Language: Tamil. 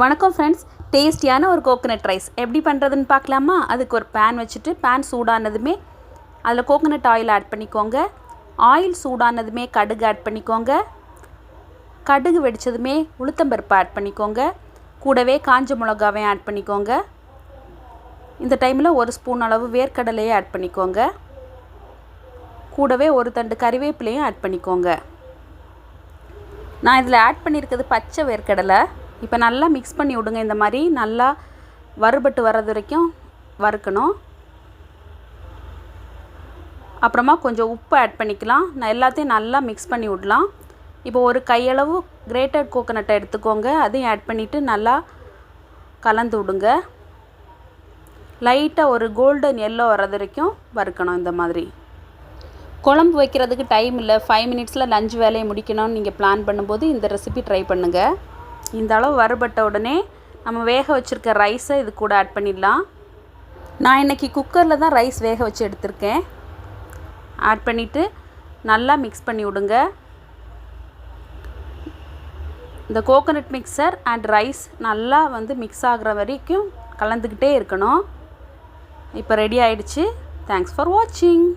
வணக்கம் ஃப்ரெண்ட்ஸ், டேஸ்டியான ஒரு கோகனட் ரைஸ் எப்படி பண்ணுறதுன்னு பார்க்கலாமா? அதுக்கு ஒரு பேன் வச்சுட்டு பேன் சூடானதுமே அதில் கோகனட் ஆயில் ஆட் பண்ணிக்கோங்க. ஆயில் சூடானதுமே கடுகு ஆட் பண்ணிக்கோங்க. கடுகு வெடித்ததுமே உளுத்தம்பருப்பு ஆட் பண்ணிக்கோங்க. கூடவே காஞ்ச மிளகாவையும் ஆட் பண்ணிக்கோங்க. இந்த டைமில் ஒரு ஸ்பூன் அளவு வேர்க்கடலையை ஆட் பண்ணிக்கோங்க. கூடவே ஒரு தண்டு கறிவேப்பிலையும் ஆட் பண்ணிக்கோங்க. நான் இதில் ஆட் பண்ணியிருக்கிறது பச்சை வேர்க்கடலை. இப்போ நல்லா மிக்ஸ் பண்ணி விடுங்க. இந்த மாதிரி நல்லா வறுபட்டு வர்றது வரைக்கும் வறுக்கணும். அப்புறமா கொஞ்சம் உப்பு ஆட் பண்ணிக்கலாம். நான் எல்லாத்தையும் நல்லா மிக்ஸ் பண்ணி விடலாம். இப்போ ஒரு கையளவு கிரேட்டட் கோகனட்டை எடுத்துக்கோங்க. அதையும் ஆட் பண்ணிவிட்டு நல்லா கலந்து விடுங்க. லைட்டாக ஒரு கோல்டன் எல்லோ வர்றது வரைக்கும் வறுக்கணும். இந்த மாதிரி குழம்பு வைக்கிறதுக்கு டைம் இல்லை, 5 மினிட்ஸில் லஞ்ச் வேலையை முடிக்கணும்னு நீங்கள் பிளான் பண்ணும்போது இந்த ரெசிபி ட்ரை பண்ணுங்கள். இந்த அளவு வறுபட்ட உடனே நம்ம வேக வச்சுருக்க ரைஸை இது கூட ஆட் பண்ணிடலாம். நான் இன்றைக்கி குக்கரில் தான் ரைஸ் வேக வச்சு எடுத்திருக்கேன். ஆட் பண்ணிவிட்டு நல்லா மிக்ஸ் பண்ணி விடுங்க. இந்த கோகனட் மிக்சர் அண்ட் ரைஸ் நல்லா மிக்ஸ் ஆகிற வரைக்கும் கலந்துக்கிட்டே இருக்கணும். இப்போ ரெடி ஆகிடுச்சு. தேங்க்ஸ் ஃபார் வாட்சிங்.